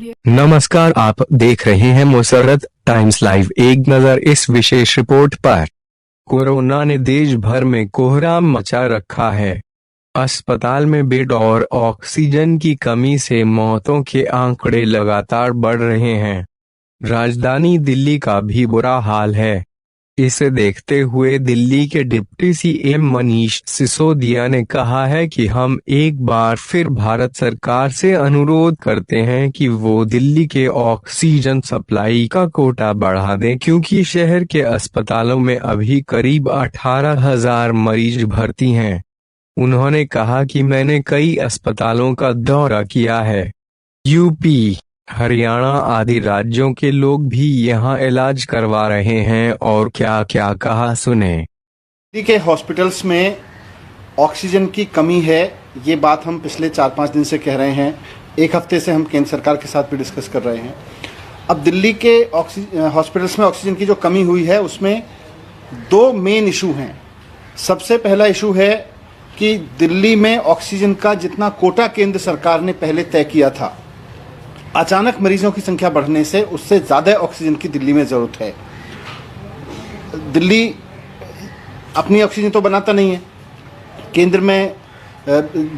Audio. नमस्कार, आप देख रहे हैं मुसर्रत टाइम्स लाइव। एक नजर इस विशेष रिपोर्ट पर। कोरोना ने देश भर में कोहराम मचा रखा है। अस्पताल में बेड और ऑक्सीजन की कमी से मौतों के आंकड़े लगातार बढ़ रहे हैं। राजधानी दिल्ली का भी बुरा हाल है। इसे देखते हुए दिल्ली के डिप्टी सीएम मनीष सिसोदिया ने कहा है कि हम एक बार फिर भारत सरकार से अनुरोध करते हैं कि वो दिल्ली के ऑक्सीजन सप्लाई का कोटा बढ़ा दें, क्योंकि शहर के अस्पतालों में अभी करीब 18,000 मरीज भर्ती हैं। उन्होंने कहा कि मैंने कई अस्पतालों का दौरा किया है। यूपी, हरियाणा आदि राज्यों के लोग भी यहां इलाज करवा रहे हैं और क्या क्या कहा, सुने। दिल्ली के हॉस्पिटल्स में ऑक्सीजन की कमी है, ये बात हम पिछले 4-5 दिन से कह रहे हैं। एक हफ्ते से हम केंद्र सरकार के साथ भी डिस्कस कर रहे हैं। अब दिल्ली के हॉस्पिटल्स में ऑक्सीजन की जो कमी हुई है उसमें 2 मेन इशू हैं। सबसे पहला इशू है कि दिल्ली में ऑक्सीजन का जितना कोटा केंद्र सरकार ने पहले तय किया था, अचानक मरीजों की संख्या बढ़ने से उससे ज़्यादा ऑक्सीजन की दिल्ली में ज़रूरत है। दिल्ली अपनी ऑक्सीजन तो बनाता नहीं है। केंद्र में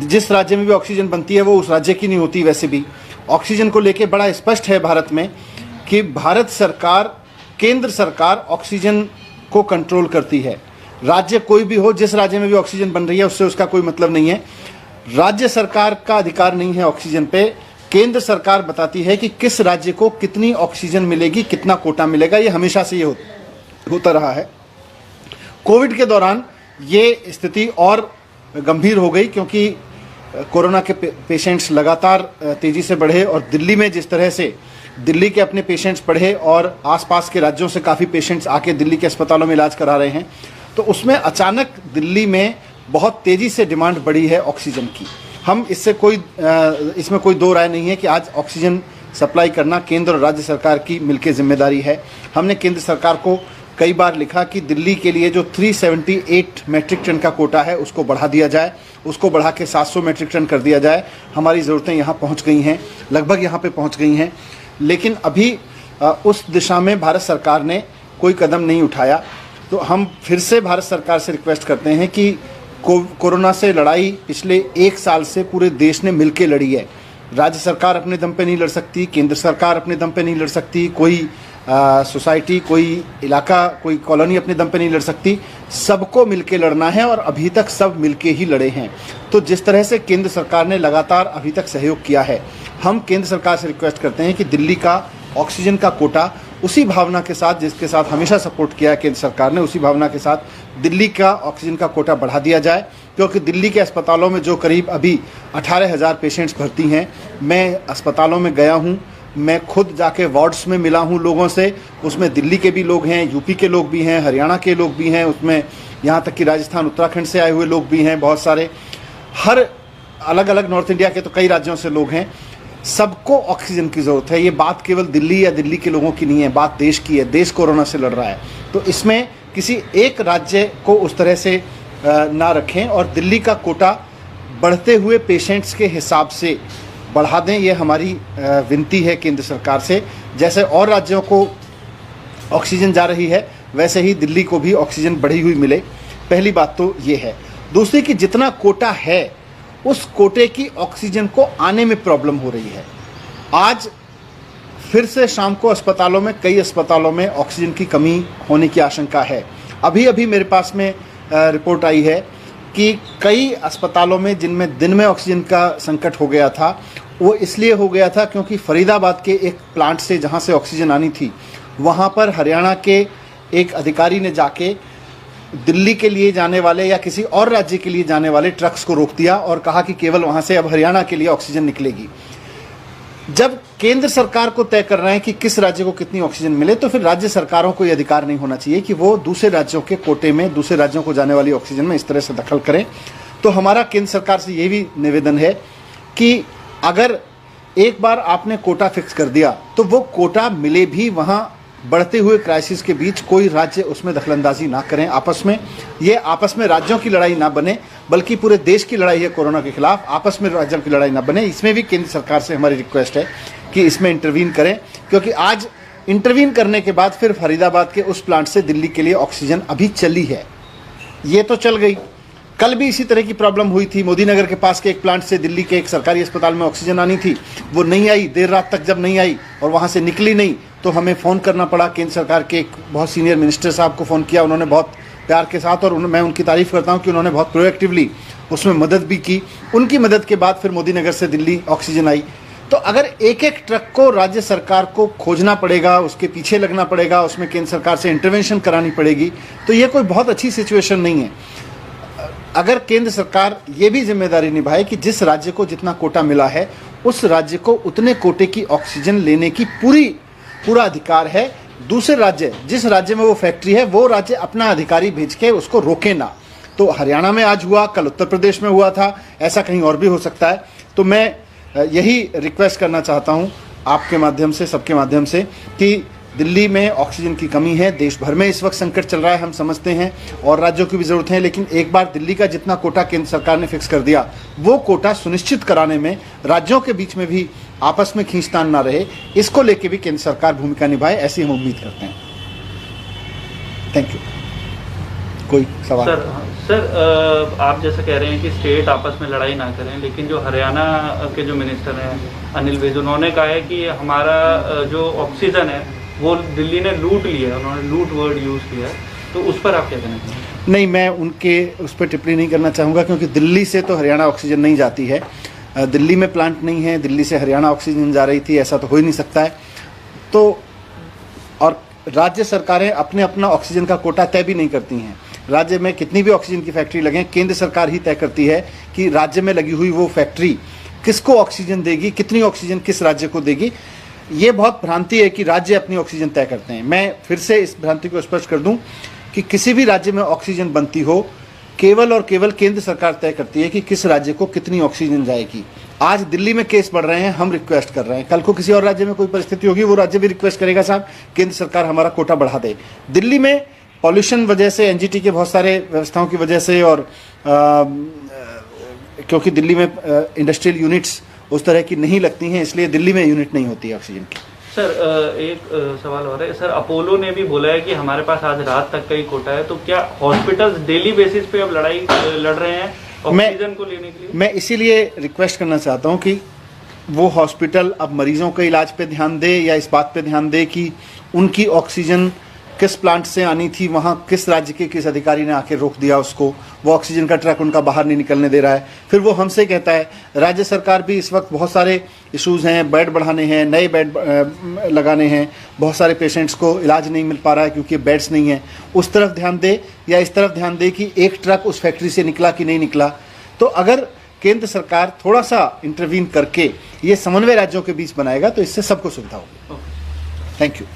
जिस राज्य में भी ऑक्सीजन बनती है वो उस राज्य की नहीं होती। वैसे भी ऑक्सीजन को लेके बड़ा स्पष्ट है भारत में कि भारत सरकार, केंद्र सरकार ऑक्सीजन को कंट्रोल करती है। राज्य कोई भी हो, जिस राज्य में भी ऑक्सीजन बन रही है उससे उसका कोई मतलब नहीं है। राज्य सरकार का अधिकार नहीं है ऑक्सीजन पे। केंद्र सरकार बताती है कि किस राज्य को कितनी ऑक्सीजन मिलेगी, कितना कोटा मिलेगा। ये हमेशा से ये होता रहा है। कोविड के दौरान ये स्थिति और गंभीर हो गई क्योंकि कोरोना के पेशेंट्स लगातार तेजी से बढ़े और दिल्ली में जिस तरह से दिल्ली के अपने पेशेंट्स बढ़े और आसपास के राज्यों से काफ़ी पेशेंट्स आके दिल्ली के अस्पतालों में इलाज करा रहे हैं, तो उसमें अचानक दिल्ली में बहुत तेज़ी से डिमांड बढ़ी है ऑक्सीजन की। हम इसमें कोई दो राय नहीं है कि आज ऑक्सीजन सप्लाई करना केंद्र और राज्य सरकार की मिलकर जिम्मेदारी है। हमने केंद्र सरकार को कई बार लिखा कि दिल्ली के लिए जो 378 मैट्रिक टन का कोटा है उसको बढ़ा दिया जाए, उसको बढ़ा के 700 मैट्रिक टन कर दिया जाए। हमारी ज़रूरतें यहाँ पहुँच गई हैं, लगभग यहाँ पे पहुँच गई हैं, लेकिन अभी उस दिशा में भारत सरकार ने कोई कदम नहीं उठाया। तो हम फिर से भारत सरकार से रिक्वेस्ट करते हैं कि कोरोना से लड़ाई पिछले 1 साल से पूरे देश ने मिलकर लड़ी है। राज्य सरकार अपने दम पे नहीं लड़ सकती, केंद्र सरकार अपने दम पे नहीं लड़ सकती, कोई सोसाइटी, कोई इलाका, कोई कॉलोनी अपने दम पे नहीं लड़ सकती। सबको मिलके लड़ना है और अभी तक सब मिलके ही लड़े हैं। तो जिस तरह से केंद्र सरकार ने लगातार अभी तक सहयोग किया है, हम केंद्र सरकार से रिक्वेस्ट करते हैं कि दिल्ली का ऑक्सीजन का कोटा उसी भावना के साथ, जिसके साथ हमेशा सपोर्ट किया है केंद्र सरकार ने, उसी भावना के साथ दिल्ली का ऑक्सीजन का कोटा बढ़ा दिया जाए। क्योंकि दिल्ली के अस्पतालों में जो करीब अभी 18,000 पेशेंट्स भर्ती हैं, मैं अस्पतालों में गया हूं, मैं खुद जाके वार्ड्स में मिला हूं लोगों से। उसमें दिल्ली के भी लोग हैं, यूपी के लोग भी हैं, हरियाणा के लोग भी हैं, उसमें यहाँ तक कि राजस्थान, उत्तराखंड से आए हुए लोग भी हैं, बहुत सारे, हर अलग अलग नॉर्थ इंडिया के तो कई राज्यों से लोग हैं। सबको ऑक्सीजन की ज़रूरत है। ये बात केवल दिल्ली या दिल्ली के लोगों की नहीं है, बात देश की है। देश कोरोना से लड़ रहा है, तो इसमें किसी एक राज्य को उस तरह से ना रखें और दिल्ली का कोटा बढ़ते हुए पेशेंट्स के हिसाब से बढ़ा दें। ये हमारी विनती है केंद्र सरकार से। जैसे और राज्यों को ऑक्सीजन जा रही है, वैसे ही दिल्ली को भी ऑक्सीजन बढ़ी हुई मिले। पहली बात तो ये है। दूसरी कि जितना कोटा है उस कोटे की ऑक्सीजन को आने में प्रॉब्लम हो रही है। आज फिर से शाम को अस्पतालों में, कई अस्पतालों में ऑक्सीजन की कमी होने की आशंका है। अभी अभी मेरे पास में रिपोर्ट आई है कि कई अस्पतालों में जिनमें दिन में ऑक्सीजन का संकट हो गया था, वो इसलिए हो गया था क्योंकि फरीदाबाद के एक प्लांट से जहाँ से ऑक्सीजन आनी थी, वहाँ पर हरियाणा के एक अधिकारी ने जाके दिल्ली के लिए जाने वाले या किसी और राज्य के लिए जाने वाले ट्रक्स को रोक दिया और कहा कि केवल वहाँ से अब हरियाणा के लिए ऑक्सीजन निकलेगी। जब केंद्र सरकार को तय करना है कि किस राज्य को कितनी ऑक्सीजन मिले, तो फिर राज्य सरकारों को यह अधिकार नहीं होना चाहिए कि वो दूसरे राज्यों के कोटे में, दूसरे राज्यों को जाने वाली ऑक्सीजन में इस तरह से दखल करें। तो हमारा केंद्र सरकार से ये भी निवेदन है कि अगर एक बार आपने कोटा फिक्स कर दिया तो वो कोटा मिले भी वहाँ बढ़ते हुए क्राइसिस के बीच कोई राज्य उसमें दखलंदाजी ना करें आपस में। ये आपस में राज्यों की लड़ाई ना बने, बल्कि पूरे देश की लड़ाई है कोरोना के खिलाफ, आपस में राज्यों की लड़ाई ना बने। इसमें भी केंद्र सरकार से हमारी रिक्वेस्ट है कि इसमें इंटरवीन करें, क्योंकि आज इंटरवीन करने के बाद फिर फरीदाबाद के उस प्लांट से दिल्ली के लिए ऑक्सीजन अभी चली है, ये तो चल गई। कल भी इसी तरह की प्रॉब्लम हुई थी, मोदी नगर के पास के एक प्लांट से दिल्ली के एक सरकारी अस्पताल में ऑक्सीजन आनी थी, वो नहीं आई, देर रात तक जब नहीं आई और वहाँ से निकली नहीं तो हमें फ़ोन करना पड़ा। केंद्र सरकार के एक बहुत सीनियर मिनिस्टर साहब को फ़ोन किया, उन्होंने बहुत प्यार के साथ, और मैं उनकी तारीफ़ करता हूँ कि उन्होंने बहुत प्रोएक्टिवली उसमें मदद भी की। उनकी मदद के बाद फिर मोदी नगर से दिल्ली ऑक्सीजन आई। तो अगर एक एक ट्रक को राज्य सरकार को खोजना पड़ेगा, उसके पीछे लगना पड़ेगा, उसमें केंद्र सरकार से इंटरवेंशन करानी पड़ेगी, तो ये कोई बहुत अच्छी सिचुएशन नहीं है। अगर केंद्र सरकार ये भी जिम्मेदारी निभाए कि जिस राज्य को जितना कोटा मिला है उस राज्य को उतने कोटे की ऑक्सीजन लेने की पूरा अधिकार है। दूसरे राज्य, जिस राज्य में वो फैक्ट्री है, वो राज्य अपना अधिकारी भेज के उसको रोके ना। तो हरियाणा में आज हुआ, कल उत्तर प्रदेश में हुआ था, ऐसा कहीं और भी हो सकता है। तो मैं यही रिक्वेस्ट करना चाहता हूँ आपके माध्यम से, सबके माध्यम से, कि दिल्ली में ऑक्सीजन की कमी है, देश भर में इस वक्त संकट चल रहा है, हम समझते हैं, और राज्यों की भी ज़रूरत है, लेकिन एक बार दिल्ली का जितना कोटा केंद्र सरकार ने फिक्स कर दिया, वो कोटा सुनिश्चित कराने में राज्यों के बीच में भी आपस में खींचतान ना रहे, इसको लेके भी केंद्र सरकार भूमिका निभाए, ऐसी हम उम्मीद करते हैं। Thank you. कोई सवाल? सर आप जैसा कह रहे हैं कि स्टेट आपस में लड़ाई ना करें, लेकिन जो हरियाणा के जो मिनिस्टर हैं अनिल विज, उन्होंने कहा है कि हमारा जो ऑक्सीजन है वो दिल्ली ने लूट लिया है, उन्होंने लूट वर्ड यूज़ किया है, तो उस पर आप क्या कहना चाहेंगे? नहीं, मैं उनके उस पर टिप्पणी नहीं करना चाहूँगा, क्योंकि दिल्ली से तो हरियाणा ऑक्सीजन नहीं जाती है। दिल्ली में प्लांट नहीं है, दिल्ली से हरियाणा ऑक्सीजन जा रही थी, ऐसा तो हो ही नहीं सकता है। तो और राज्य सरकारें अपने अपना ऑक्सीजन का कोटा तय भी नहीं करती हैं। राज्य में कितनी भी ऑक्सीजन की फैक्ट्री लगें, केंद्र सरकार ही तय करती है कि राज्य में लगी हुई वो फैक्ट्री किसको ऑक्सीजन देगी, कितनी ऑक्सीजन किस राज्य को देगी। ये बहुत भ्रांति है कि राज्य अपनी ऑक्सीजन तय करते हैं। मैं फिर से इस भ्रांति को स्पष्ट कर दूं कि किसी भी राज्य में ऑक्सीजन बनती हो, केवल और केवल केंद्र सरकार तय करती है कि किस राज्य को कितनी ऑक्सीजन जाएगी। आज दिल्ली में केस बढ़ रहे हैं, हम रिक्वेस्ट कर रहे हैं, कल को किसी और राज्य में कोई परिस्थिति होगी, वो राज्य भी रिक्वेस्ट करेगा, साहब केंद्र सरकार हमारा कोटा बढ़ा दे। दिल्ली में पॉल्यूशन वजह से, एनजीटी के बहुत सारे व्यवस्थाओं की वजह से, और क्योंकि दिल्ली में इंडस्ट्रियल यूनिट्स उस तरह की नहीं लगती हैं, इसलिए दिल्ली में यूनिट नहीं होती है ऑक्सीजन की। सर एक सवाल और है सर, अपोलो ने भी बोला है कि हमारे पास आज रात तक का ही कोटा है, तो क्या हॉस्पिटल्स डेली बेसिस पे अब लड़ाई लड़ रहे हैं ऑक्सीजन को लेने के लिए? मैं इसीलिए रिक्वेस्ट करना चाहता हूं कि वो हॉस्पिटल अब मरीजों के इलाज पे ध्यान दे, या इस बात पे ध्यान दे कि उनकी ऑक्सीजन किस प्लांट से आनी थी, वहाँ किस राज्य के किस अधिकारी ने आके रोक दिया उसको, वो ऑक्सीजन का ट्रक उनका बाहर नहीं निकलने दे रहा है। फिर वो हमसे कहता है, राज्य सरकार भी इस वक्त बहुत सारे इश्यूज़ हैं, बेड बढ़ाने हैं, नए बेड लगाने हैं, बहुत सारे पेशेंट्स को इलाज नहीं मिल पा रहा है क्योंकि बेड्स नहीं हैं। उस तरफ ध्यान दे, या इस तरफ ध्यान दे कि एक ट्रक उस फैक्ट्री से निकला कि नहीं निकला। तो अगर केंद्र सरकार थोड़ा सा इंटरवीन करके ये समन्वय राज्यों के बीच बनाएगा तो इससे सबको सुविधा होगी। Thank you.